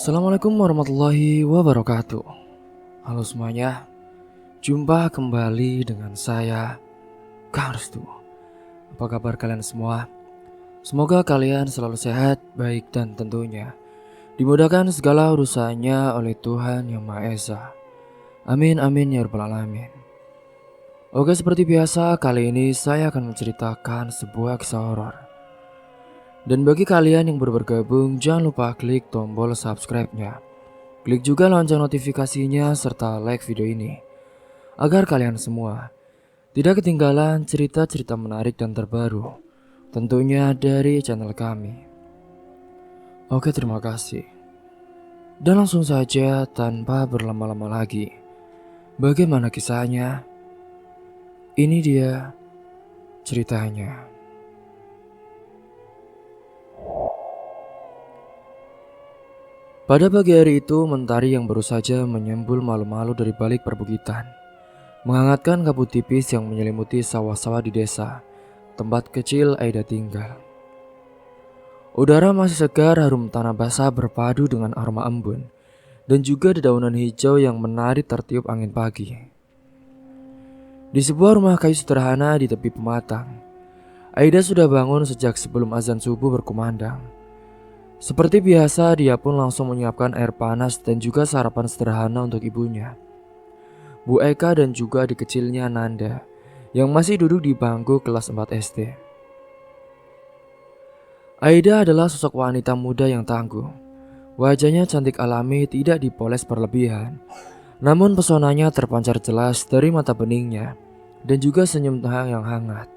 Assalamualaikum warahmatullahi wabarakatuh. Halo semuanya, jumpa kembali dengan saya, Kang Restu. Apa kabar kalian semua? Semoga kalian selalu sehat, baik dan tentunya dimudahkan segala urusannya oleh Tuhan Yang Maha Esa. Amin amin ya rabbal alamin. Oke, seperti biasa kali ini saya akan menceritakan sebuah kisah horor. Dan bagi kalian yang baru bergabung, jangan lupa klik tombol subscribe-nya. Klik juga lonceng notifikasinya serta like video ini agar kalian semua tidak ketinggalan cerita-cerita menarik dan terbaru tentunya dari channel kami. Oke, terima kasih. Dan langsung saja tanpa berlama-lama lagi, bagaimana kisahnya? Ini dia ceritanya. Pada pagi hari itu, mentari yang baru saja menyembul malu-malu dari balik perbukitan menghangatkan kabut tipis yang menyelimuti sawah-sawah di desa tempat kecil Aida tinggal. Udara masih segar, harum tanah basah berpadu dengan aroma embun dan juga dedaunan hijau yang menari tertiup angin pagi. Di sebuah rumah kayu sederhana di tepi pematang, Aida sudah bangun sejak sebelum azan subuh berkumandang. Seperti biasa, dia pun langsung menyiapkan air panas dan juga sarapan sederhana untuk ibunya, Bu Eka, dan juga adik kecilnya Nanda yang masih duduk di bangku kelas 4 SD. Aida adalah sosok wanita muda yang tangguh. Wajahnya cantik alami, tidak dipoles berlebihan. Namun pesonanya terpancar jelas dari mata beningnya dan juga senyum yang hangat.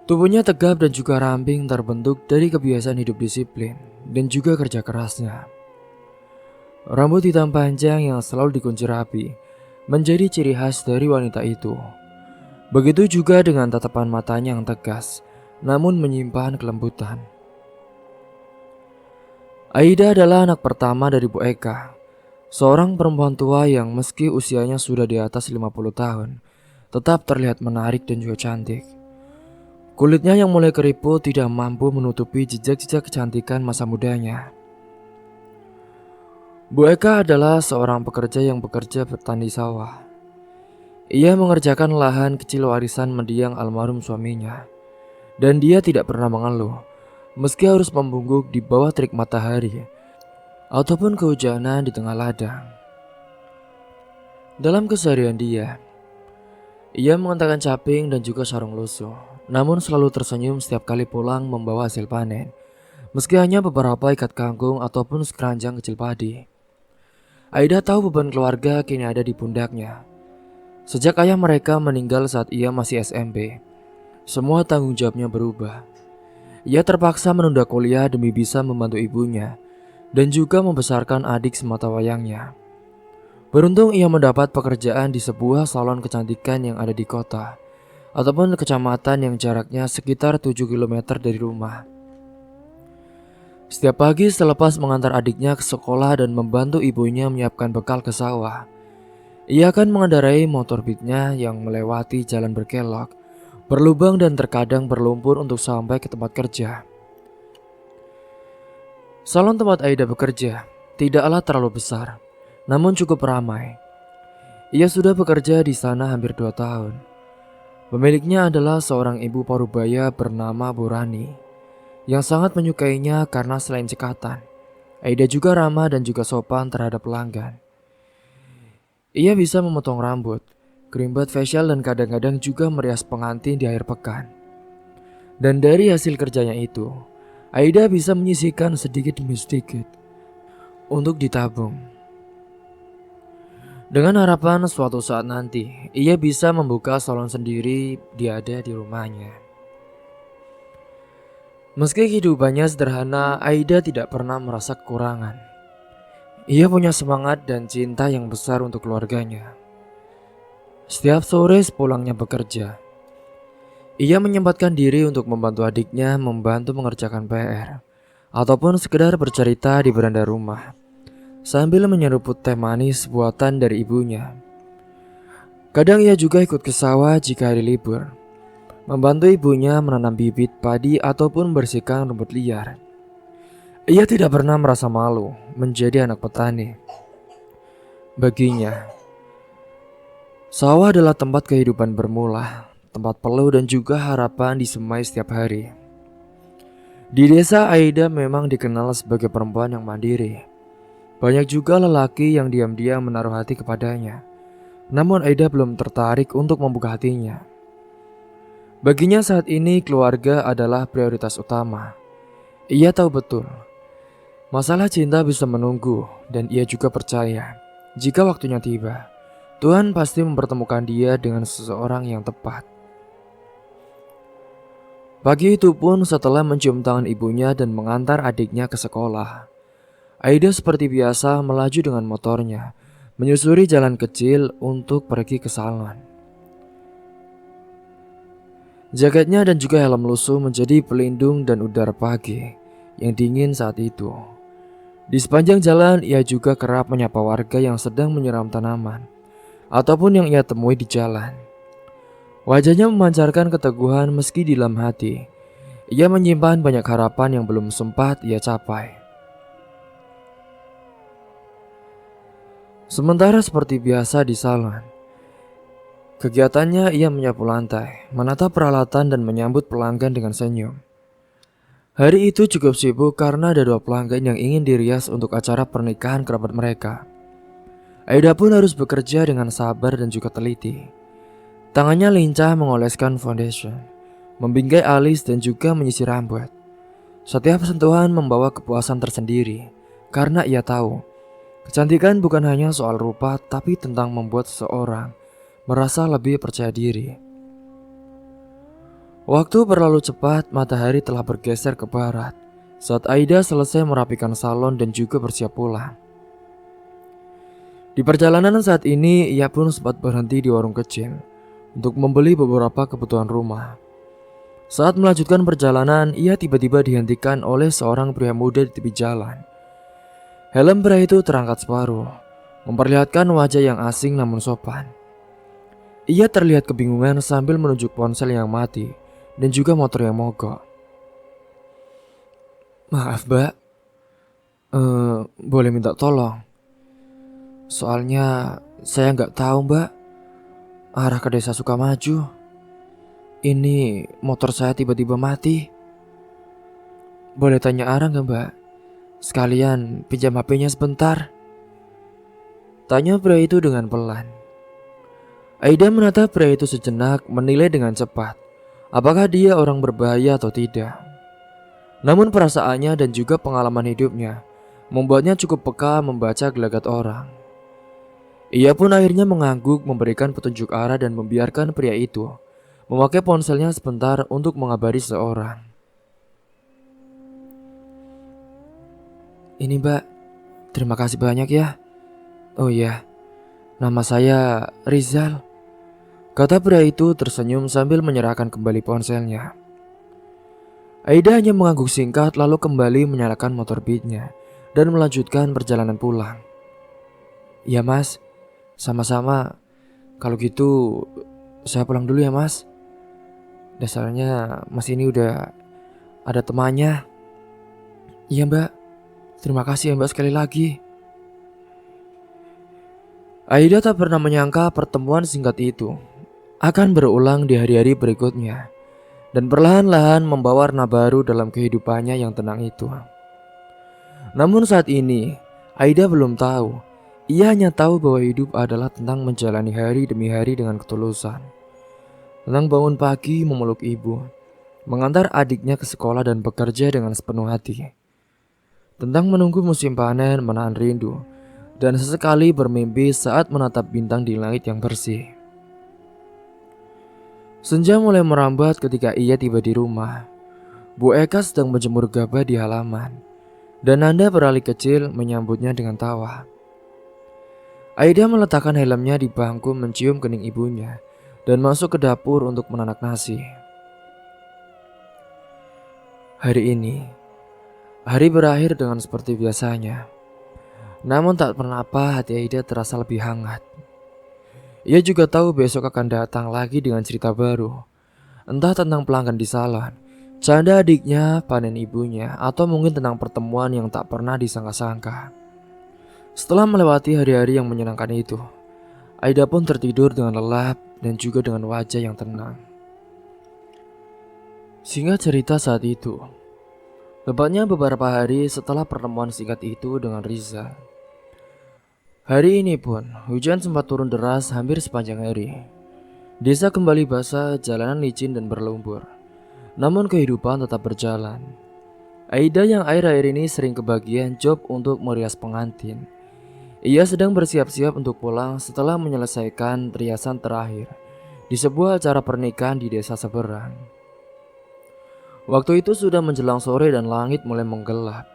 Tubuhnya tegap dan juga ramping, terbentuk dari kebiasaan hidup disiplin dan juga kerja kerasnya. Rambut hitam panjang yang selalu dikunci rapi menjadi ciri khas dari wanita itu. Begitu juga dengan tatapan matanya yang tegas namun menyimpan kelembutan. Aida adalah anak pertama dari Bu Eka, seorang perempuan tua yang meski usianya sudah di atas 50 tahun, tetap terlihat menarik dan juga cantik. Kulitnya yang mulai keriput tidak mampu menutupi jejak-jejak kecantikan masa mudanya. Bu Eka adalah seorang pekerja yang bekerja bertani sawah. Ia mengerjakan lahan kecil warisan mendiang almarhum suaminya. Dan dia tidak pernah mengeluh, meski harus membungkuk di bawah terik matahari ataupun kehujanan di tengah ladang. Dalam keseharian dia, ia mengenakan caping dan juga sarung lusuh, namun selalu tersenyum setiap kali pulang membawa hasil panen, meski hanya beberapa ikat kangkung ataupun sekeranjang kecil padi. Aida tahu beban keluarga kini ada di pundaknya. Sejak ayah mereka meninggal saat ia masih SMP, semua tanggung jawabnya berubah. Ia terpaksa menunda kuliah demi bisa membantu ibunya dan juga membesarkan adik semata wayangnya. Beruntung ia mendapat pekerjaan di sebuah salon kecantikan yang ada di kota ataupun kecamatan yang jaraknya sekitar 7 km dari rumah. Setiap pagi selepas mengantar adiknya ke sekolah dan membantu ibunya menyiapkan bekal ke sawah, ia akan mengendarai motor beatnya yang melewati jalan berkelok, berlubang dan terkadang berlumpur untuk sampai ke tempat kerja. Salon tempat Aida bekerja tidaklah terlalu besar, namun cukup ramai. Ia sudah bekerja di sana hampir 2 tahun. Pemiliknya adalah seorang ibu parubaya bernama Bu Rani, yang sangat menyukainya karena selain cekatan, Aida juga ramah dan juga sopan terhadap pelanggan. Ia bisa memotong rambut, kerimbat facial, dan kadang-kadang juga merias pengantin di akhir pekan. Dan dari hasil kerjanya itu, Aida bisa menyisihkan sedikit demi sedikit untuk ditabung, dengan harapan suatu saat nanti ia bisa membuka salon sendiri ada di rumahnya. Meski kehidupannya sederhana, Aida tidak pernah merasa kekurangan. Ia punya semangat dan cinta yang besar untuk keluarganya. Setiap sore sepulangnya bekerja, ia menyempatkan diri untuk membantu adiknya membantu mengerjakan PR ataupun sekedar bercerita di beranda rumah sambil menyeruput teh manis buatan dari ibunya. Kadang ia juga ikut ke sawah jika hari libur, membantu ibunya menanam bibit padi ataupun membersihkan rumput liar. Ia tidak pernah merasa malu menjadi anak petani. Baginya, sawah adalah tempat kehidupan bermula, tempat peluh dan juga harapan disemai setiap hari. Di desa Aida memang dikenal sebagai perempuan yang mandiri. Banyak juga lelaki yang diam-diam menaruh hati kepadanya. Namun Aida belum tertarik untuk membuka hatinya. Baginya saat ini keluarga adalah prioritas utama. Ia tahu betul, masalah cinta bisa menunggu dan ia juga percaya jika waktunya tiba, Tuhan pasti mempertemukan dia dengan seseorang yang tepat. Pagi itu pun setelah mencium tangan ibunya dan mengantar adiknya ke sekolah, Aida seperti biasa melaju dengan motornya, menyusuri jalan kecil untuk pergi ke salon. Jaketnya dan juga helm lusuh menjadi pelindung dan udara pagi yang dingin saat itu. Di sepanjang jalan ia juga kerap menyapa warga yang sedang menyiram tanaman ataupun yang ia temui di jalan. Wajahnya memancarkan keteguhan meski di dalam hati ia menyimpan banyak harapan yang belum sempat ia capai. Sementara seperti biasa di salon, kegiatannya ia menyapu lantai, menata peralatan dan menyambut pelanggan dengan senyum. Hari itu cukup sibuk karena ada 2 pelanggan yang ingin dirias untuk acara pernikahan kerabat mereka. Aida pun harus bekerja dengan sabar dan juga teliti. Tangannya lincah mengoleskan foundation, membingkai alis dan juga menyisir rambut. Setiap sentuhan membawa kepuasan tersendiri karena ia tahu kecantikan bukan hanya soal rupa tapi tentang membuat seseorang merasa lebih percaya diri. Waktu berlalu cepat, matahari telah bergeser ke barat saat Aida selesai merapikan salon dan juga bersiap pulang. Di perjalanan saat ini, ia pun sempat berhenti di warung kecil untuk membeli beberapa kebutuhan rumah. Saat melanjutkan perjalanan, ia tiba-tiba dihentikan oleh seorang pria muda di tepi jalan. Helm pria itu terangkat separuh, memperlihatkan wajah yang asing namun sopan. Ia terlihat kebingungan sambil menunjuk ponsel yang mati dan juga motor yang mogok. Maaf mbak, boleh minta tolong? Soalnya saya nggak tahu mbak arah ke desa Sukamaju. Ini motor saya tiba-tiba mati. Boleh tanya arah nggak mbak? Sekalian pinjam HP-nya sebentar. Tanya pria itu dengan pelan. Aida menatap pria itu sejenak, menilai dengan cepat apakah dia orang berbahaya atau tidak. Namun perasaannya dan juga pengalaman hidupnya membuatnya cukup peka membaca gelagat orang. Ia pun akhirnya mengangguk memberikan petunjuk arah dan membiarkan pria itu memakai ponselnya sebentar untuk mengabari seseorang. Ini mbak, terima kasih banyak ya. Oh iya, nama saya Rizal, kata pria itu tersenyum sambil menyerahkan kembali ponselnya. Aida hanya mengangguk singkat lalu kembali menyalakan motor beatnya dan melanjutkan perjalanan pulang. Ya mas, sama-sama. Kalau gitu saya pulang dulu ya mas. Dasarnya mas ini udah ada temannya. Iya mbak, terima kasih ya mbak sekali lagi. Aida tak pernah menyangka pertemuan singkat itu akan berulang di hari-hari berikutnya dan perlahan-lahan membawa warna baru dalam kehidupannya yang tenang itu. Namun saat ini, Aida belum tahu. Ia hanya tahu bahwa hidup adalah tentang menjalani hari demi hari dengan ketulusan. Tentang bangun pagi memeluk ibu, mengantar adiknya ke sekolah dan bekerja dengan sepenuh hati. Tentang menunggu musim panen, menahan rindu, dan sesekali bermimpi saat menatap bintang di langit yang bersih. Senja mulai merambat ketika ia tiba di rumah. Bu Eka sedang menjemur gabah di halaman, dan Nanda beralih kecil menyambutnya dengan tawa. Aida meletakkan helmnya di bangku mencium kening ibunya dan masuk ke dapur untuk menanak nasi. Hari ini, hari berakhir dengan seperti biasanya. Namun tak pernah apa hati Aida terasa lebih hangat. Ia juga tahu besok akan datang lagi dengan cerita baru. Entah tentang pelanggan di salon, canda adiknya, panen ibunya, atau mungkin tentang pertemuan yang tak pernah disangka-sangka. Setelah melewati hari-hari yang menyenangkan itu, Aida pun tertidur dengan lelap dan juga dengan wajah yang tenang. Singkat cerita saat itu, tepatnya beberapa hari setelah pertemuan singkat itu dengan Riza. Hari ini pun, hujan sempat turun deras hampir sepanjang hari. Desa kembali basah, jalanan licin dan berlumpur. Namun kehidupan tetap berjalan. Aida yang akhir-akhir ini sering kebagian job untuk merias pengantin. Ia sedang bersiap-siap untuk pulang setelah menyelesaikan riasan terakhir di sebuah acara pernikahan di desa seberang. Waktu itu sudah menjelang sore dan langit mulai menggelap.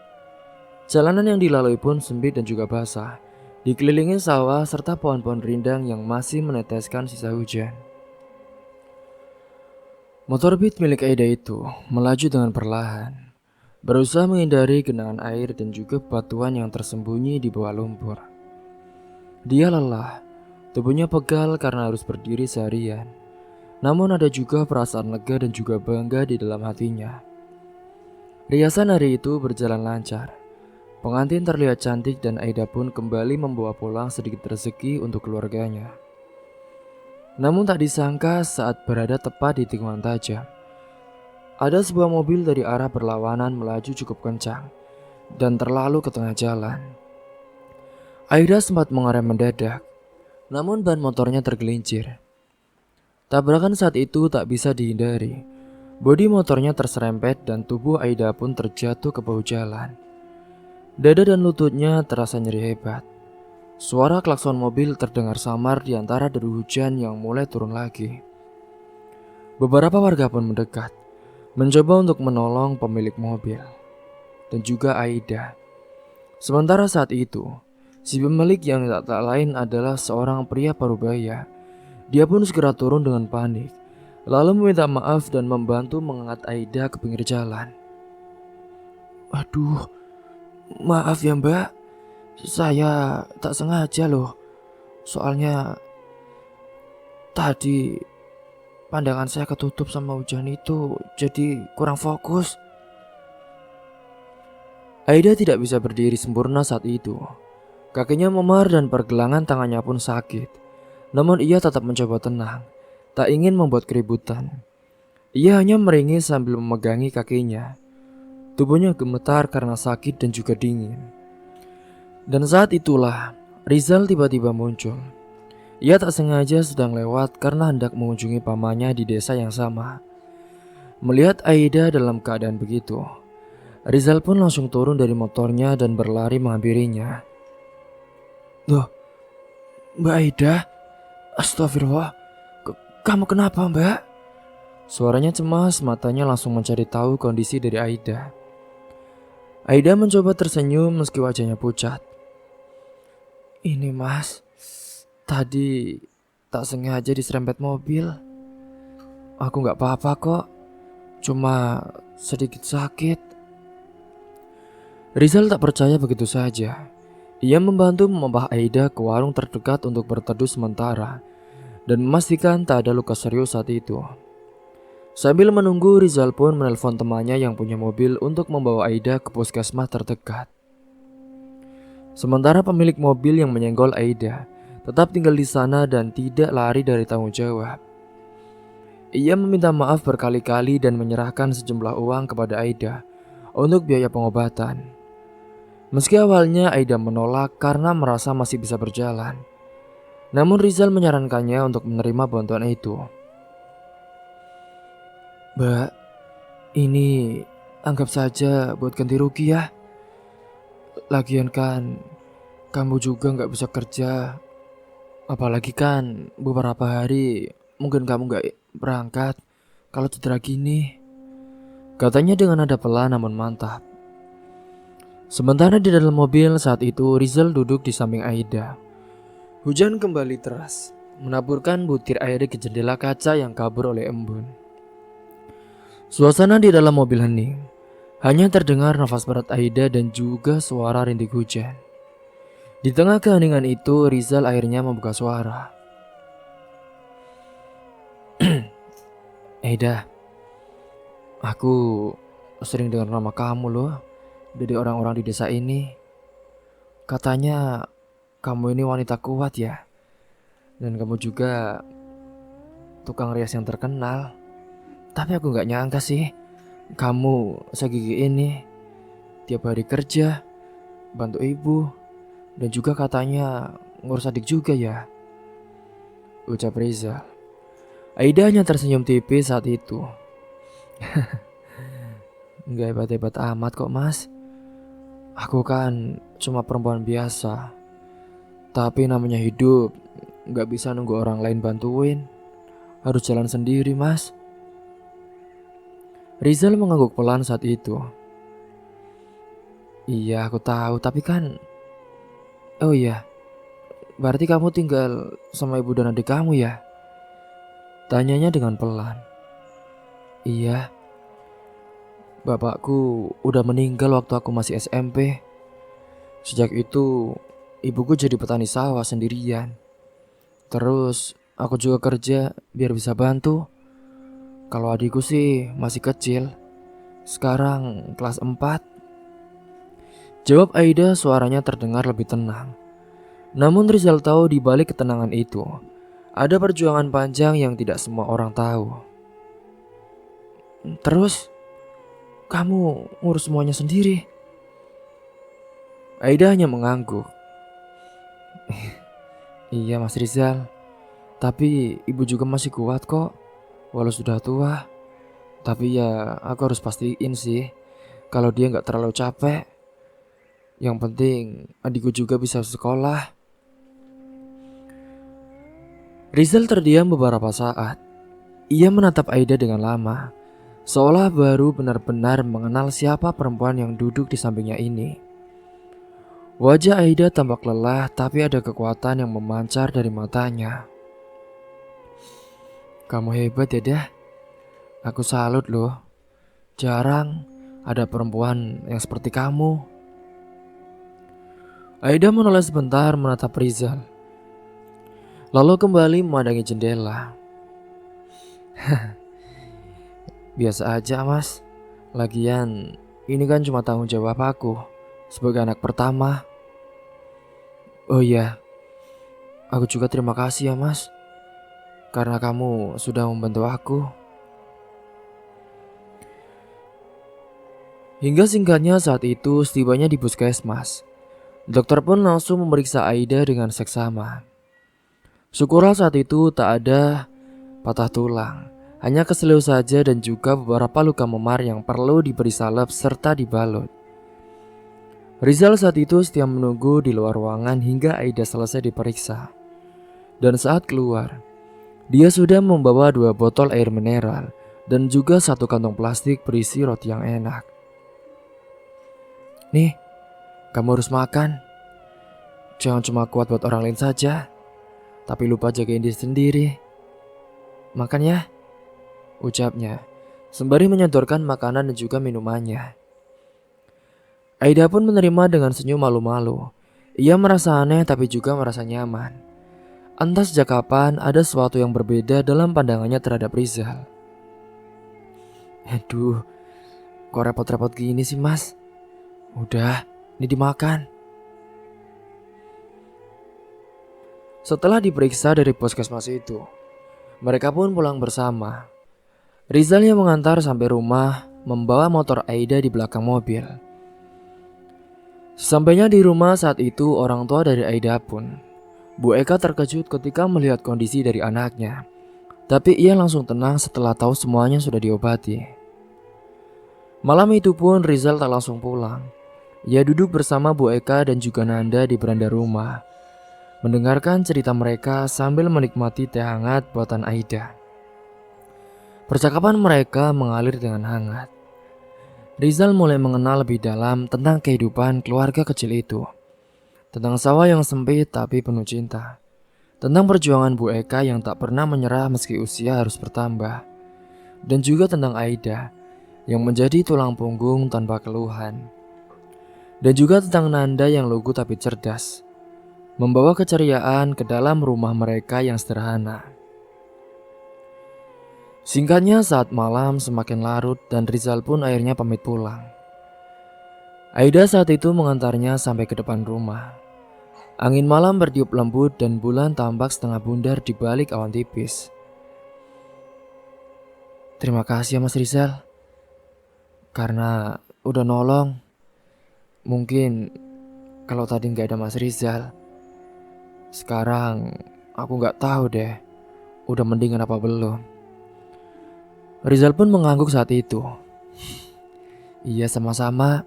Jalanan yang dilalui pun sempit dan juga basah, dikelilingi sawah serta pohon-pohon rindang yang masih meneteskan sisa hujan. Motor Beat milik Aida itu melaju dengan perlahan, berusaha menghindari genangan air dan juga batuan yang tersembunyi di bawah lumpur. Dia lelah, tubuhnya pegal karena harus berdiri seharian. Namun ada juga perasaan lega dan juga bangga di dalam hatinya. Riasan hari itu berjalan lancar. Pengantin terlihat cantik dan Aida pun kembali membawa pulang sedikit rezeki untuk keluarganya. Namun tak disangka saat berada tepat di tikungan tajam, ada sebuah mobil dari arah berlawanan melaju cukup kencang dan terlalu ke tengah jalan. Aida sempat mengerem mendadak, namun ban motornya tergelincir. Tabrakan saat itu tak bisa dihindari. Bodi motornya terserempet dan tubuh Aida pun terjatuh ke bahu jalan. Dada dan lututnya terasa nyeri hebat. Suara klakson mobil terdengar samar di antara deru hujan yang mulai turun lagi. Beberapa warga pun mendekat, mencoba untuk menolong pemilik mobil dan juga Aida. Sementara saat itu, si pemilik yang tak lain adalah seorang pria parubaya. Dia pun segera turun dengan panik, lalu meminta maaf dan membantu mengangkat Aida ke pinggir jalan. Aduh, maaf ya mbak, saya tak sengaja loh. Soalnya tadi pandangan saya ketutup sama hujan itu, jadi kurang fokus. Aida tidak bisa berdiri sempurna saat itu. Kakinya memar dan pergelangan tangannya pun sakit. Namun ia tetap mencoba tenang, tak ingin membuat keributan. Ia hanya meringis sambil memegangi kakinya. Tubuhnya gemetar karena sakit dan juga dingin. Dan saat itulah Rizal tiba-tiba muncul. Ia tak sengaja sedang lewat karena hendak mengunjungi pamannya di desa yang sama. Melihat Aida dalam keadaan begitu, Rizal pun langsung turun dari motornya dan berlari menghampirinya. Loh, Mbak Aida? Astagfirullah, kamu kenapa mbak? Suaranya cemas, matanya langsung mencari tahu kondisi dari Aida. Aida mencoba tersenyum meski wajahnya pucat. Ini mas, tadi tak sengaja diserempet mobil. Aku gak apa-apa kok, cuma sedikit sakit. Rizal tak percaya begitu saja. Ia membantu membawa Aida ke warung terdekat untuk berteduh sementara dan memastikan tak ada luka serius saat itu. Sambil menunggu, Rizal pun menelpon temannya yang punya mobil untuk membawa Aida ke puskesmas terdekat. Sementara pemilik mobil yang menyenggol Aida tetap tinggal di sana dan tidak lari dari tanggung jawab. Ia meminta maaf berkali-kali dan menyerahkan sejumlah uang kepada Aida untuk biaya pengobatan. Meski awalnya Aida menolak karena merasa masih bisa berjalan, namun Rizal menyarankannya untuk menerima bantuan itu. Mbak, ini anggap saja buat ganti rugi ya. Lagian kan kamu juga gak bisa kerja. Apalagi kan beberapa hari mungkin kamu gak berangkat kalau cedera gini, katanya dengan nada pelan namun mantap. Sementara di dalam mobil saat itu Rizal duduk di samping Aida. Hujan kembali deras, menaburkan butir air ke jendela kaca yang kabur oleh embun. Suasana di dalam mobil hening. Hanya terdengar nafas berat Aida dan juga suara rintik hujan. Di tengah keheningan itu Rizal akhirnya membuka suara. Aida, Aku sering dengar nama kamu loh dari orang-orang di desa ini. Katanya kamu ini wanita kuat ya. Dan kamu juga tukang rias yang terkenal. Tapi aku gak nyangka sih kamu segigi ini. Tiap hari kerja, bantu ibu, dan juga katanya ngurus adik juga ya, ucap Rizal. Aida hanya tersenyum tipis saat itu. Nggak hebat-hebat amat kok mas. Aku kan cuma perempuan biasa. Tapi namanya hidup, nggak bisa nunggu orang lain bantuin. Harus jalan sendiri mas. Rizal mengangguk pelan saat itu. Iya aku tahu, tapi kan... Oh iya, berarti kamu tinggal sama ibu dan adik kamu ya? Tanyanya dengan pelan. Iya, bapakku udah meninggal waktu aku masih SMP. Sejak itu, ibuku jadi petani sawah sendirian. Terus, aku juga kerja biar bisa bantu. Kalau adikku sih masih kecil. Sekarang kelas 4. Jawab Aida, suaranya terdengar lebih tenang. Namun Rizal tahu di balik ketenangan itu ada perjuangan panjang yang tidak semua orang tahu. Terus, kamu ngurus semuanya sendiri? Aida hanya mengangguk. Iya Mas Rizal, tapi ibu juga masih kuat kok, walau sudah tua. Tapi ya aku harus pastiin sih kalau dia gak terlalu capek. Yang penting adikku juga bisa sekolah. Rizal terdiam beberapa saat. Ia menatap Aida dengan lama, seolah baru benar-benar mengenal siapa perempuan yang duduk di sampingnya ini. Wajah Aida tampak lelah, tapi ada kekuatan yang memancar dari matanya. Kamu hebat ya dah. Aku salut loh. Jarang ada perempuan yang seperti kamu. Aida menoleh sebentar menatap Rizal, lalu kembali memandangi jendela. Biasa aja mas. Lagian ini kan cuma tanggung jawab aku sebagai anak pertama. Oh iya, aku juga terima kasih ya mas, karena kamu sudah membantu aku. Hingga singkatnya saat itu setibanya di puskesmas, dokter pun langsung memeriksa Aida dengan seksama. Syukurlah saat itu tak ada patah tulang, hanya keselio saja dan juga beberapa luka memar yang perlu diberi salep serta dibalut. Rizal saat itu setia menunggu di luar ruangan hingga Aida selesai diperiksa. Dan saat keluar, dia sudah membawa 2 botol air mineral dan juga 1 kantong plastik berisi roti yang enak. Nih, kamu harus makan. Jangan cuma kuat buat orang lain saja, tapi lupa jagain diri sendiri. Makan ya, ucapnya, sembari menyodorkan makanan dan juga minumannya. Aida pun menerima dengan senyum malu-malu. Ia merasa aneh tapi juga merasa nyaman. Entah sejak kapan ada sesuatu yang berbeda dalam pandangannya terhadap Rizal. Aduh, kok repot-repot gini sih mas? Udah, ini dimakan. Setelah diperiksa dari puskesmas itu, mereka pun pulang bersama. Rizal yang mengantar sampai rumah, membawa motor Aida di belakang mobil. Sampainya di rumah saat itu, orang tua dari Aida pun, Bu Eka, terkejut ketika melihat kondisi dari anaknya. Tapi ia langsung tenang setelah tahu semuanya sudah diobati. Malam itu pun Rizal tak langsung pulang. Ia duduk bersama Bu Eka dan juga Nanda di beranda rumah, mendengarkan cerita mereka sambil menikmati teh hangat buatan Aida. Percakapan mereka mengalir dengan hangat. Rizal mulai mengenal lebih dalam tentang kehidupan keluarga kecil itu. Tentang sawah yang sempit tapi penuh cinta. Tentang perjuangan Bu Eka yang tak pernah menyerah meski usia harus bertambah. Dan juga tentang Aida yang menjadi tulang punggung tanpa keluhan. Dan juga tentang Nanda yang lugu tapi cerdas, membawa keceriaan ke dalam rumah mereka yang sederhana. Singkatnya, saat malam semakin larut dan Rizal pun akhirnya pamit pulang. Aida saat itu mengantarnya sampai ke depan rumah. Angin malam bertiup lembut dan bulan tampak setengah bundar di balik awan tipis. Terima kasih ya Mas Rizal, karena udah nolong. Mungkin kalau tadi nggak ada Mas Rizal, sekarang aku nggak tahu deh udah mendingan apa belum. Rizal pun mengangguk saat itu. Iya, sama-sama.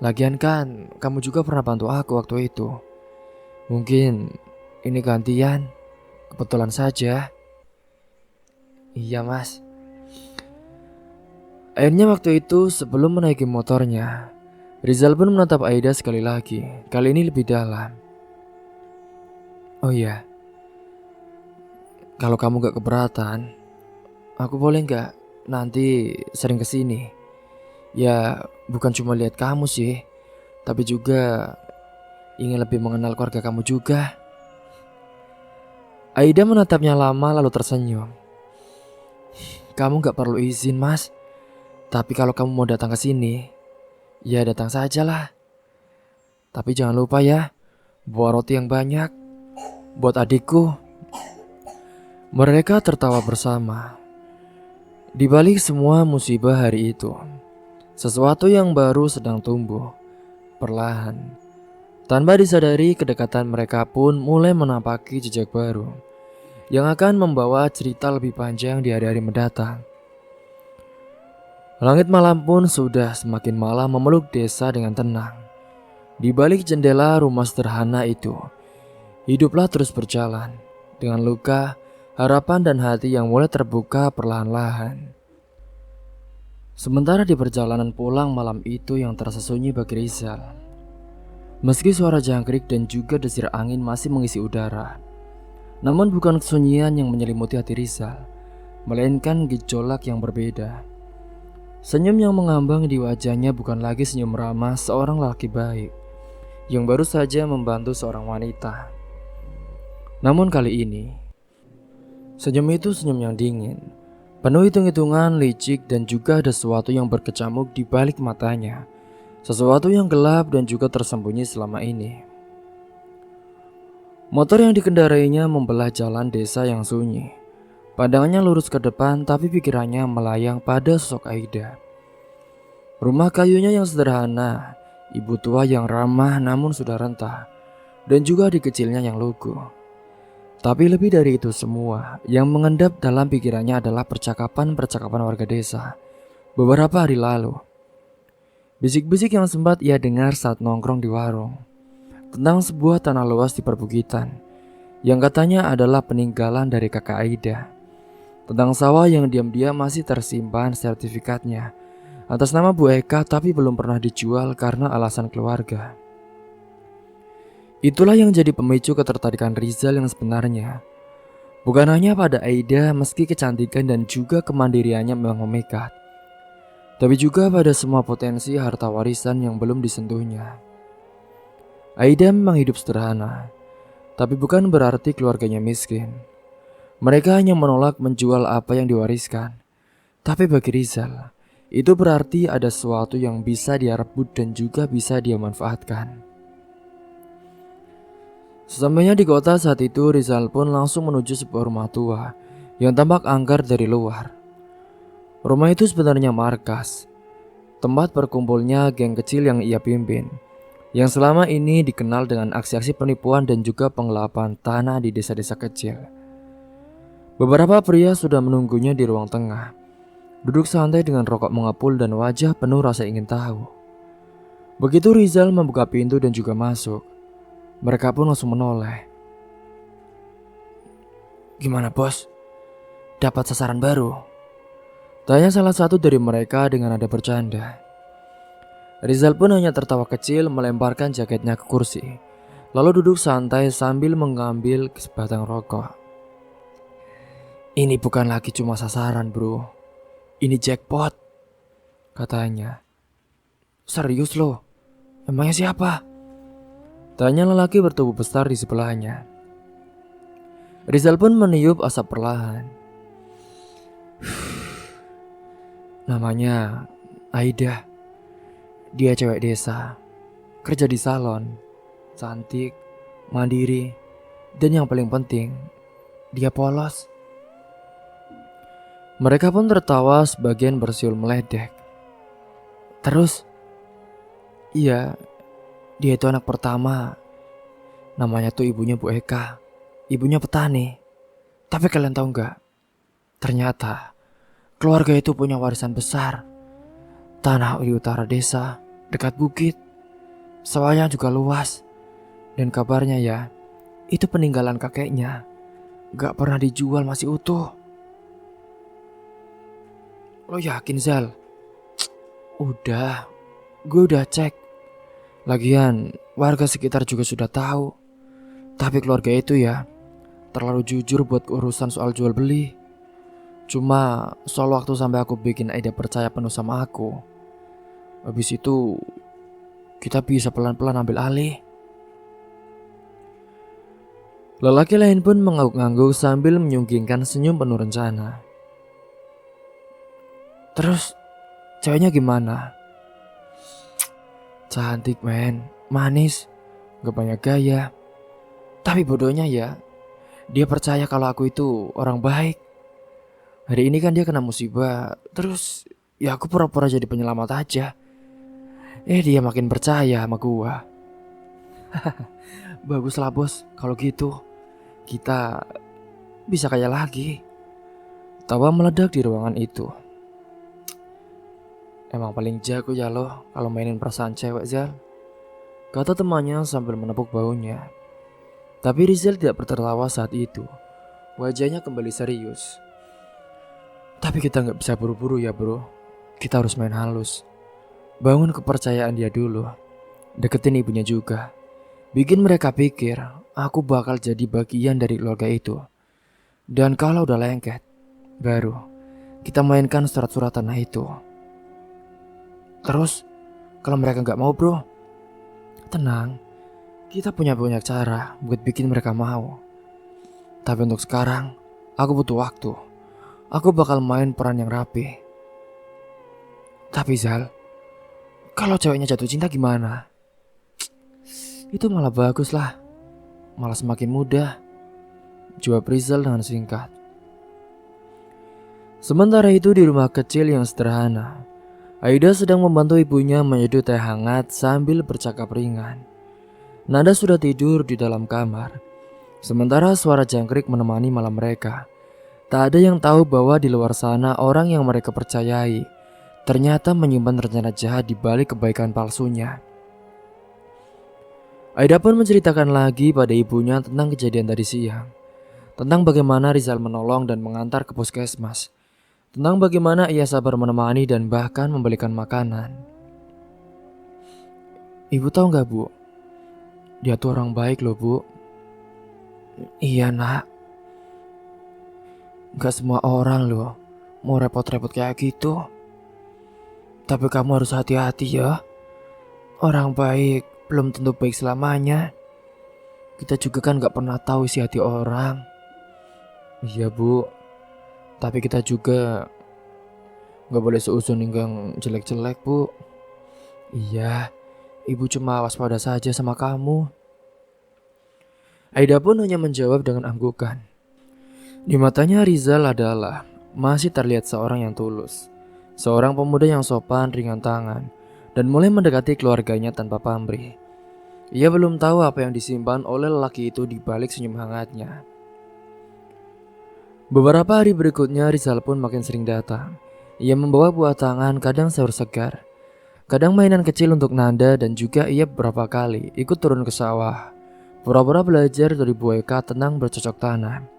Lagian kan kamu juga pernah bantu aku waktu itu. Mungkin ini gantian, kebetulan saja. Iya Mas. Akhirnya waktu itu sebelum menaiki motornya, Rizal pun menatap Aida sekali lagi, kali ini lebih dalam. Oh iya, kalau kamu gak keberatan, aku boleh gak nanti sering kesini? Ya bukan cuma lihat kamu sih, tapi juga ingin lebih mengenal keluarga kamu juga. Aida menatapnya lama lalu tersenyum. Kamu gak perlu izin Mas, tapi kalau kamu mau datang ke sini, ya datang sajalah. Tapi jangan lupa ya, bawa roti yang banyak buat adikku. Mereka tertawa bersama. Di balik semua musibah hari itu, sesuatu yang baru sedang tumbuh perlahan. Tanpa disadari, kedekatan mereka pun mulai menampaki jejak baru yang akan membawa cerita lebih panjang di hari-hari mendatang. Langit malam pun sudah semakin malam memeluk desa dengan tenang. Di balik jendela rumah sederhana itu, hiduplah terus berjalan dengan luka, harapan dan hati yang mulai terbuka perlahan-lahan. Sementara di perjalanan pulang malam itu yang terasa sunyi bagi Rizal. Meski suara jangkrik dan juga desir angin masih mengisi udara, namun bukan kesunyian yang menyelimuti hati Rizal, melainkan gejolak yang berbeda. Senyum yang mengambang di wajahnya bukan lagi senyum ramah seorang laki baik yang baru saja membantu seorang wanita. Namun kali ini, senyum itu senyum yang dingin, penuh hitung-hitungan, licik, dan juga ada sesuatu yang berkecamuk di balik matanya. Sesuatu yang gelap dan juga tersembunyi selama ini. Motor yang dikendarainya membelah jalan desa yang sunyi. Pandangannya lurus ke depan, tapi pikirannya melayang pada sosok Aida. Rumah kayunya yang sederhana, ibu tua yang ramah namun sudah rentah, dan juga adik kecilnya yang lugu. Tapi lebih dari itu semua, yang mengendap dalam pikirannya adalah percakapan-percakapan warga desa beberapa hari lalu. Bisik-bisik yang sempat ia dengar saat nongkrong di warung tentang sebuah tanah luas di perbukitan yang katanya adalah peninggalan dari kakak Aida. Tentang sawah yang diam-diam masih tersimpan sertifikatnya atas nama Bu Eka, tapi belum pernah dijual karena alasan keluarga. Itulah yang jadi pemicu ketertarikan Rizal yang sebenarnya. Bukan hanya pada Aida, meski kecantikan dan juga kemandiriannya memang memikat, tapi juga pada semua potensi harta warisan yang belum disentuhnya. Aida memang hidup sederhana, tapi bukan berarti keluarganya miskin. Mereka hanya menolak menjual apa yang diwariskan. Tapi bagi Rizal, itu berarti ada sesuatu yang bisa dia rebut dan juga bisa dia manfaatkan. Sesampainya di kota saat itu, Rizal pun langsung menuju sebuah rumah tua yang tampak angker dari luar. Rumah itu sebenarnya markas, tempat berkumpulnya geng kecil yang ia pimpin, yang selama ini dikenal dengan aksi-aksi penipuan dan juga penggelapan tanah di desa-desa kecil. Beberapa pria sudah menunggunya di ruang tengah, duduk santai dengan rokok mengepul dan wajah penuh rasa ingin tahu. Begitu Rizal membuka pintu dan juga masuk, mereka pun langsung menoleh. Gimana bos? Dapat sasaran baru? Tanya salah satu dari mereka dengan nada bercanda. Rizal pun hanya tertawa kecil, melemparkan jaketnya ke kursi, lalu duduk santai sambil mengambil sebatang rokok. Ini bukan lagi cuma sasaran bro, ini jackpot, katanya. Serius loh? Emangnya siapa? Tanya lelaki bertubuh besar di sebelahnya. Rizal pun meniup asap perlahan. Namanya Aida. Dia cewek desa, kerja di salon, cantik, mandiri, dan yang paling penting, dia polos. Mereka pun tertawa sebagian bersiul meledek. Terus, iya, dia itu anak pertama. Namanya tuh ibunya Bu Eka, ibunya petani. Tapi kalian tahu nggak? Ternyata keluarga itu punya warisan besar. Tanah di utara desa, dekat bukit. Sawahnya juga luas. Dan kabarnya ya, itu peninggalan kakeknya. Gak pernah dijual, masih utuh. Lo yakin, Zal? Udah, gue udah cek. Lagian, warga sekitar juga sudah tahu. Tapi keluarga itu ya, terlalu jujur buat urusan soal jual beli. Cuma soal waktu sampai aku bikin Aida percaya penuh sama aku. Habis itu kita bisa pelan-pelan ambil alih. Lelaki lain pun mengangguk-angguk sambil menyunggingkan senyum penuh rencana. Terus ceweknya gimana? Cantik men, manis, gak banyak gaya. Tapi bodohnya ya, dia percaya kalau aku itu orang baik. Hari ini kan dia kena musibah, terus ya aku pura-pura jadi penyelamat aja. Dia makin percaya sama gua. Baguslah bos, kalau gitu kita bisa kaya lagi. Tawa meledak di ruangan itu. Emang paling jago ya lo kalau mainin perasaan cewek, Zal, kata temannya sambil menepuk baunya. Tapi Rizal tidak bertertawa saat itu. Wajahnya kembali serius. Tapi kita gak bisa buru-buru ya bro. Kita harus main halus. Bangun kepercayaan dia dulu. Deketin ibunya juga. Bikin mereka pikir aku bakal jadi bagian dari keluarga itu. Dan kalau udah lengket, baru kita mainkan surat-surat tanah itu. Terus kalau mereka gak mau bro, tenang, kita punya banyak cara buat bikin mereka mau. Tapi untuk sekarang, aku butuh waktu. Aku bakal main peran yang rapi. Tapi Zal, kalau ceweknya jatuh cinta gimana? Itu malah bagus lah. Malah semakin mudah, jawab Rizal dengan singkat. Sementara itu di rumah kecil yang sederhana, Aida sedang membantu ibunya menyeduh teh hangat sambil bercakap ringan. Nada sudah tidur di dalam kamar. Sementara suara jangkrik menemani malam mereka. Tak ada yang tahu bahwa di luar sana orang yang mereka percayai ternyata menyimpan rencana jahat di balik kebaikan palsunya. Aida pun menceritakan lagi pada ibunya tentang kejadian tadi siang. Tentang bagaimana Rizal menolong dan mengantar ke puskesmas. Tentang bagaimana ia sabar menemani dan bahkan membelikan makanan. Ibu tahu gak bu? Dia tuh orang baik loh bu. Iya nak. Gak semua orang loh mau repot-repot kayak gitu. Tapi kamu harus hati-hati ya. Orang baik belum tentu baik selamanya. Kita juga kan gak pernah tahu isi hati orang. Iya bu. Tapi kita juga gak boleh seuzon yang jelek-jelek bu. Iya, ibu cuma waspada saja sama kamu. Aida pun hanya menjawab dengan anggukan. Di matanya Rizal adalah masih terlihat seorang yang tulus. Seorang pemuda yang sopan, ringan tangan, dan mulai mendekati keluarganya tanpa pamrih. Ia belum tahu apa yang disimpan oleh lelaki itu di balik senyum hangatnya. Beberapa hari berikutnya Rizal pun makin sering datang. Ia membawa buah tangan, kadang sayur segar, kadang mainan kecil untuk Nanda, dan juga ia beberapa kali ikut turun ke sawah, pura-pura belajar dari Bu Eka tentang bercocok tanam.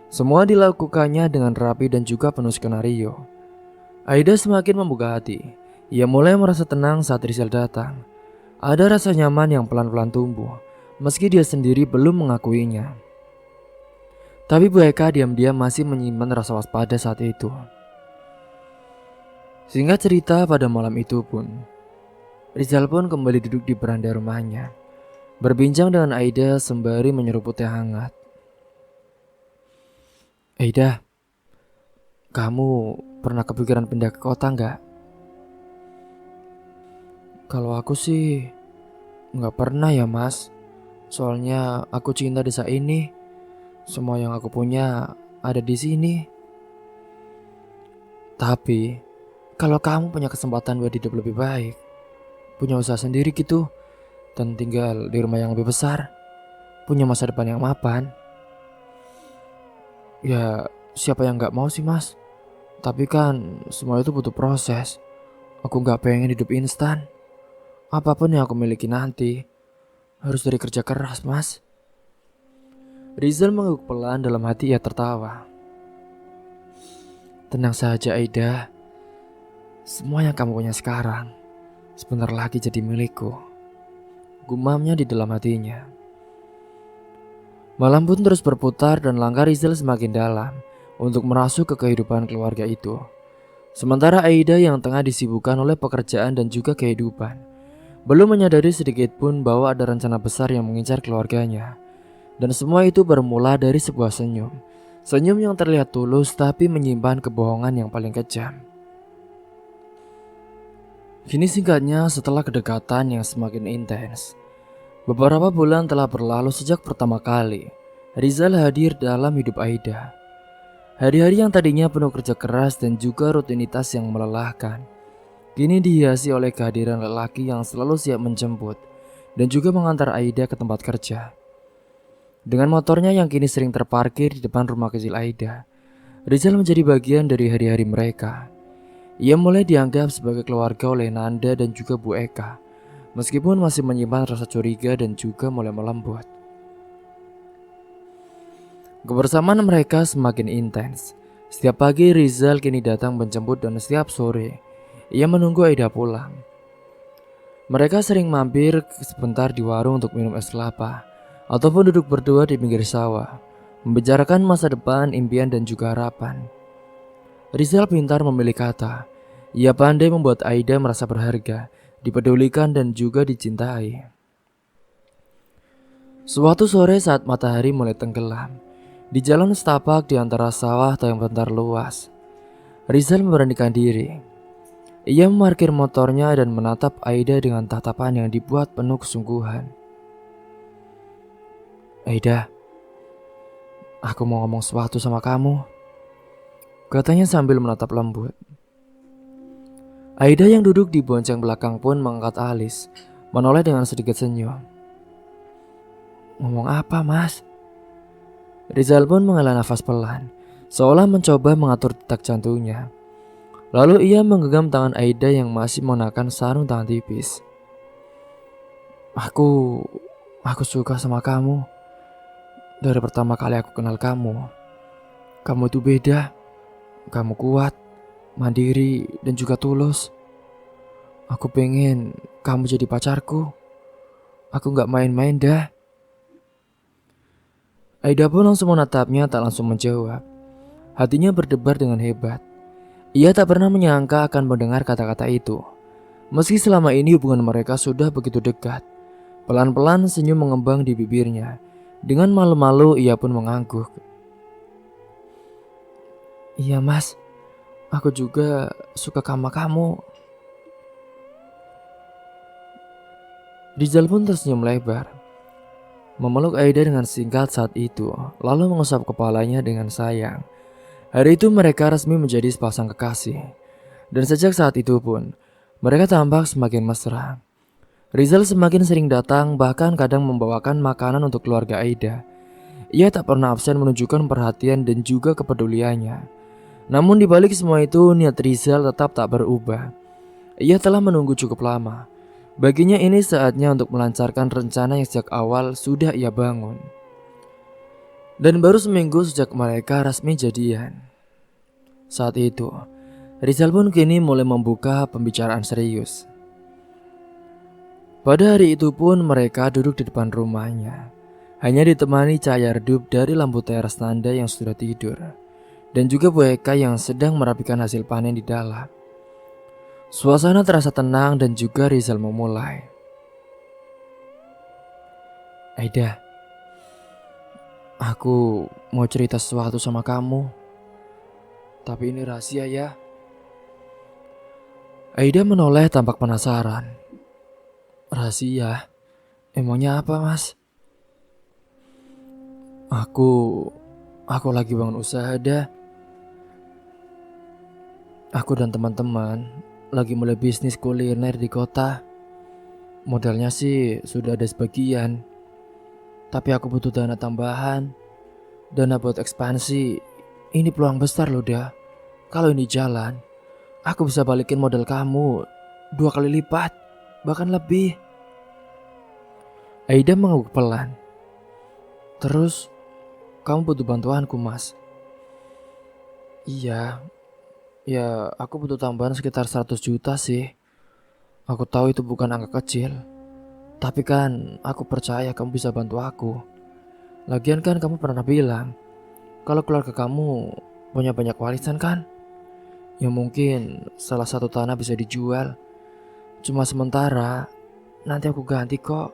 Semua dilakukannya dengan rapi dan juga penuh skenario. Aida semakin membuka hati. Ia mulai merasa tenang saat Rizal datang. Ada rasa nyaman yang pelan-pelan tumbuh, meski dia sendiri belum mengakuinya. Tapi Bu Eka diam-diam masih menyimpan rasa waspada saat itu. Singkat cerita, pada malam itu pun Rizal pun kembali duduk di beranda rumahnya, berbincang dengan Aida sembari menyeruput teh hangat. Aida, kamu pernah kepikiran pindah ke kota nggak? Kalau aku sih nggak pernah ya mas. Soalnya aku cinta desa ini. Semua yang aku punya ada di sini. Tapi kalau kamu punya kesempatan buat hidup lebih baik, punya usaha sendiri gitu, dan tinggal di rumah yang lebih besar, punya masa depan yang mapan, ya siapa yang nggak mau sih mas? Tapi kan semua itu butuh proses. Aku nggak pengen hidup instan. Apapun yang aku miliki nanti harus dari kerja keras mas. Rizal mengangguk pelan, dalam hati ia tertawa. Tenang saja Aida. Semua yang kamu punya sekarang sebentar lagi jadi milikku, gumamnya di dalam hatinya. Malam pun terus berputar dan langkah Rizal semakin dalam untuk merasuk ke kehidupan keluarga itu. Sementara Aida yang tengah disibukkan oleh pekerjaan dan juga kehidupan, belum menyadari sedikit pun bahwa ada rencana besar yang mengincar keluarganya. Dan semua itu bermula dari sebuah senyum. Senyum yang terlihat tulus tapi menyimpan kebohongan yang paling kejam. Kini singkatnya, setelah kedekatan yang semakin intens, beberapa bulan telah berlalu sejak pertama kali Rizal hadir dalam hidup Aida. Hari-hari yang tadinya penuh kerja keras dan juga rutinitas yang melelahkan, kini dihiasi oleh kehadiran lelaki yang selalu siap menjemput dan juga mengantar Aida ke tempat kerja. Dengan motornya yang kini sering terparkir di depan rumah kecil Aida, Rizal menjadi bagian dari hari-hari mereka. Ia mulai dianggap sebagai keluarga oleh Nanda dan juga Bu Eka, meskipun masih menyimpan rasa curiga dan juga mulai melembut. Kebersamaan mereka semakin intens. Setiap pagi Rizal kini datang menjemput dan setiap sore ia menunggu Aida pulang. Mereka sering mampir sebentar di warung untuk minum es kelapa, ataupun duduk berdua di pinggir sawah, membicarakan masa depan, impian dan juga harapan. Rizal pintar memilih kata. Ia pandai membuat Aida merasa berharga, dipedulikan dan juga dicintai. Suatu sore saat matahari mulai tenggelam, di jalan setapak di antara sawah yang bentar luas, Rizal memberanikan diri. Ia memarkir motornya dan menatap Aida dengan tatapan yang dibuat penuh kesungguhan. Aida, aku mau ngomong sesuatu sama kamu, katanya sambil menatap lembut. Aida yang duduk di bonceng belakang pun mengangkat alis, menoleh dengan sedikit senyum. Ngomong apa mas? Rizal pun menghela nafas pelan, seolah mencoba mengatur detak jantungnya. Lalu ia menggenggam tangan Aida yang masih mengenakan sarung tangan tipis. Aku suka sama kamu. Dari pertama kali aku kenal kamu. Kamu itu beda. Kamu kuat, mandiri, dan juga tulus. Aku pengen kamu jadi pacarku. Aku gak main-main dah. Aida pun langsung menatapnya, tak langsung menjawab. Hatinya berdebar dengan hebat. Ia tak pernah menyangka akan mendengar kata-kata itu. Meski selama ini hubungan mereka sudah begitu dekat. Pelan-pelan senyum mengembang di bibirnya. Dengan malu-malu ia pun mengangguk. Iya mas, aku juga suka sama kamu. Rizal pun tersenyum lebar, memeluk Aida dengan singkat saat itu, lalu mengusap kepalanya dengan sayang. Hari itu mereka resmi menjadi sepasang kekasih. Dan sejak saat itu pun, mereka tampak semakin mesra. Rizal semakin sering datang, bahkan kadang membawakan makanan untuk keluarga Aida. Ia tak pernah absen menunjukkan perhatian dan juga kepeduliannya. Namun dibalik semua itu, niat Rizal tetap tak berubah. Ia telah menunggu cukup lama. Baginya ini saatnya untuk melancarkan rencana yang sejak awal sudah ia bangun. Dan baru seminggu sejak mereka resmi jadian. Saat itu, Rizal pun kini mulai membuka pembicaraan serius. Pada hari itu pun mereka duduk di depan rumahnya, hanya ditemani cahaya redup dari lampu teras Nanda yang sudah tidur, dan juga Bu Eka yang sedang merapikan hasil panen di dalam. Suasana terasa tenang dan juga Rizal memulai. Aida, aku mau cerita sesuatu sama kamu. Tapi ini rahasia ya. Aida menoleh tampak penasaran. Rahasia? Emangnya apa, Mas? Aku lagi bangun usaha dah. Aku dan teman-teman lagi mulai bisnis kuliner di kota. Modalnya sih sudah ada sebagian. Tapi aku butuh dana tambahan. Dana buat ekspansi. Ini peluang besar loh dah. Kalau ini jalan, aku bisa balikin modal kamu 2 kali lipat, bahkan lebih. Aida mengangguk pelan. Terus, kamu butuh bantuanku, Mas? Iya, ya aku butuh tambahan sekitar 100 juta sih. Aku tahu itu bukan angka kecil. Tapi kan aku percaya kamu bisa bantu aku. Lagian kan kamu pernah bilang kalau keluarga kamu punya banyak warisan kan? Yang mungkin salah satu tanah bisa dijual. Cuma sementara, nanti aku ganti kok.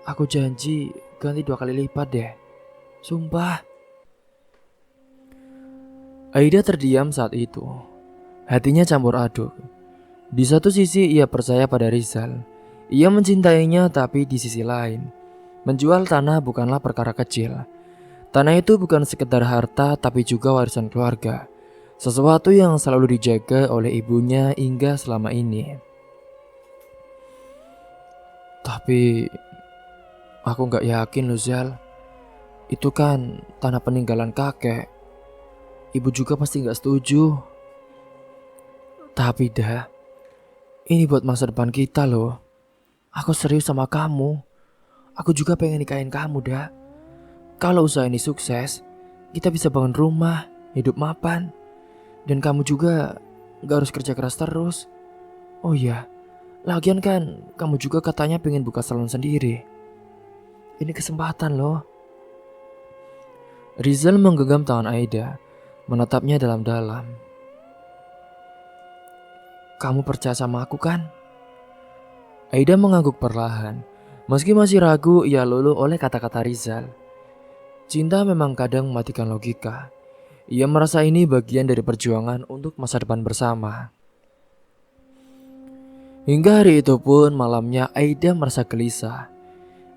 Aku janji ganti 2 kali lipat deh. Sumpah. Aida terdiam saat itu. Hatinya campur aduk. Di satu sisi ia percaya pada Rizal. Ia mencintainya, tapi di sisi lain, menjual tanah bukanlah perkara kecil. Tanah itu bukan sekedar harta, tapi juga warisan keluarga. Sesuatu yang selalu dijaga oleh ibunya hingga selama ini. Tapi aku gak yakin loh Zal. Itu kan tanah peninggalan kakek. Ibu juga pasti gak setuju. Tapi dah, ini buat masa depan kita loh. Aku serius sama kamu. Aku juga pengen nikahin kamu dah. Kalau usaha ini sukses, kita bisa bangun rumah, hidup mapan. Dan kamu juga gak harus kerja keras terus. Oh iya, lagian kan kamu juga katanya pengen buka salon sendiri. Ini kesempatan loh. Rizal menggenggam tangan Aida, menatapnya dalam-dalam. Kamu percaya sama aku kan? Aida mengangguk perlahan. Meski masih ragu, ia luluh oleh kata-kata Rizal. Cinta memang kadang mematikan logika. Ia merasa ini bagian dari perjuangan untuk masa depan bersama. Hingga hari itu pun malamnya Aida merasa gelisah.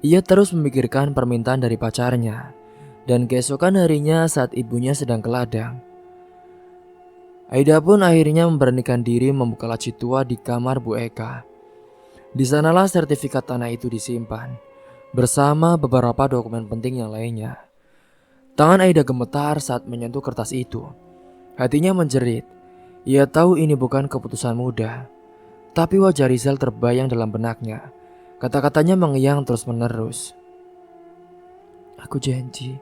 Ia terus memikirkan permintaan dari pacarnya. Dan keesokan harinya saat ibunya sedang ke ladang, Aida pun akhirnya memberanikan diri membuka laci tua di kamar Bu Eka. Di sanalah sertifikat tanah itu disimpan, bersama beberapa dokumen penting yang lainnya. Tangan Aida gemetar saat menyentuh kertas itu. Hatinya menjerit. Ia tahu ini bukan keputusan mudah. Tapi wajah Rizal terbayang dalam benaknya. Kata-katanya mengiang terus-menerus. Aku janji,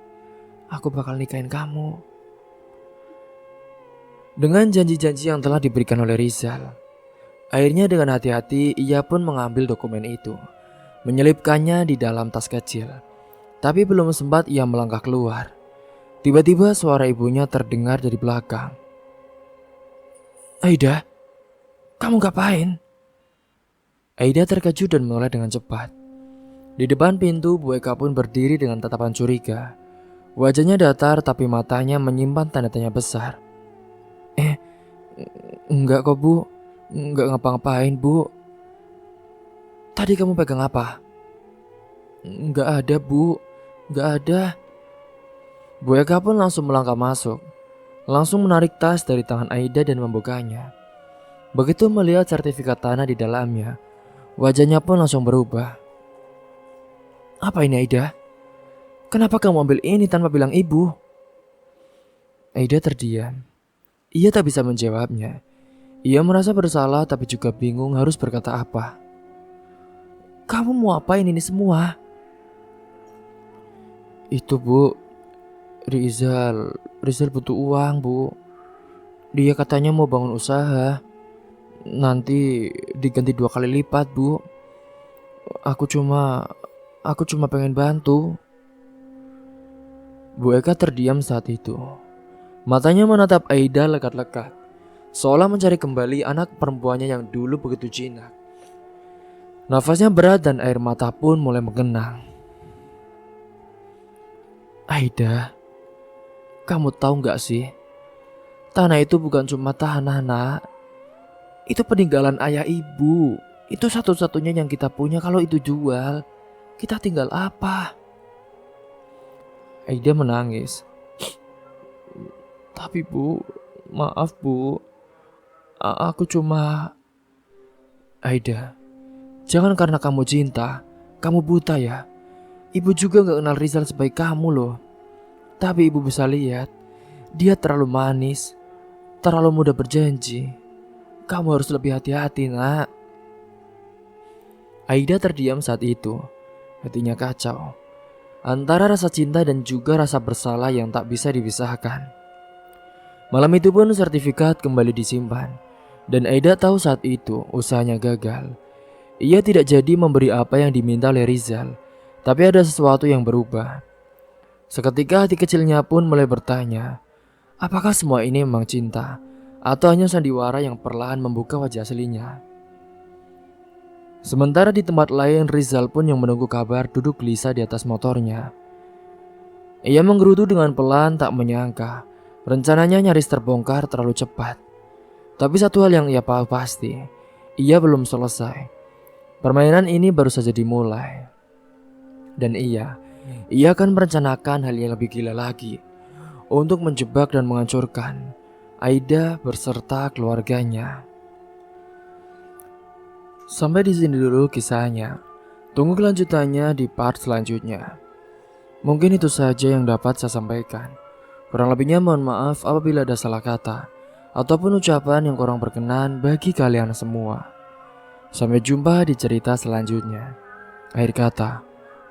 aku bakal nikahin kamu. Dengan janji-janji yang telah diberikan oleh Rizal, akhirnya dengan hati-hati ia pun mengambil dokumen itu, menyelipkannya di dalam tas kecil. Tapi belum sempat ia melangkah keluar, tiba-tiba suara ibunya terdengar dari belakang. Aida, kamu ngapain? Aida terkejut dan menoleh dengan cepat. Di depan pintu, Bu Eka pun berdiri dengan tatapan curiga. Wajahnya datar tapi matanya menyimpan tanda tanya besar. Enggak kok Bu, enggak ngapa-ngapain Bu. Tadi kamu pegang apa? Enggak ada Bu, enggak ada. Bu Eka pun langsung melangkah masuk, langsung menarik tas dari tangan Aida dan membukanya. Begitu melihat sertifikat tanah di dalamnya, wajahnya pun langsung berubah. Apa ini Aida? Kenapa kamu ambil ini tanpa bilang ibu? Aida terdiam. Ia tak bisa menjawabnya. Ia merasa bersalah tapi juga bingung harus berkata apa. Kamu mau apain ini semua? Itu Bu, Rizal butuh uang Bu. Dia katanya mau bangun usaha. Nanti diganti 2 kali lipat Bu. Aku cuma pengen bantu. Bu Eka terdiam saat itu. Matanya menatap Aida lekat-lekat, seolah mencari kembali anak perempuannya yang dulu begitu jinak. Nafasnya berat dan air mata pun mulai menggenang. Aida, kamu tahu gak sih? Tanah itu bukan cuma tanah, nak. Itu peninggalan ayah ibu. Itu satu-satunya yang kita punya. Kalau itu jual, kita tinggal apa? Aida menangis. Tapi bu, maaf bu. Aku cuma... Aida, jangan karena kamu cinta, kamu buta ya. Ibu juga gak kenal Rizal sebaik kamu loh. Tapi ibu bisa lihat, dia terlalu manis, terlalu mudah berjanji. Kamu harus lebih hati-hati, nak. Aida terdiam saat itu. Hatinya kacau. Antara rasa cinta dan juga rasa bersalah yang tak bisa dipisahkan. Malam itu pun sertifikat kembali disimpan. Dan Aida tahu saat itu usahanya gagal. Ia tidak jadi memberi apa yang diminta oleh Rizal. Tapi ada sesuatu yang berubah. Seketika hati kecilnya pun mulai bertanya, apakah semua ini memang cinta? Atau hanya sandiwara yang perlahan membuka wajah aslinya? Sementara di tempat lain, Rizal pun yang menunggu kabar duduk gelisah di atas motornya. Ia menggerutu dengan pelan, tak menyangka rencananya nyaris terbongkar terlalu cepat. Tapi satu hal yang ia tahu pasti, ia belum selesai. Permainan ini baru saja dimulai. Dan ia akan merencanakan hal yang lebih gila lagi untuk menjebak dan menghancurkan Aida beserta keluarganya. Sampai di sini dulu kisahnya. Tunggu kelanjutannya di part selanjutnya. Mungkin itu saja yang dapat saya sampaikan. Kurang lebihnya mohon maaf apabila ada salah kata ataupun ucapan yang kurang berkenan bagi kalian semua. Sampai jumpa di cerita selanjutnya. Akhir kata,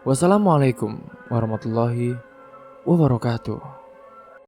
wassalamualaikum warahmatullahi wabarakatuh.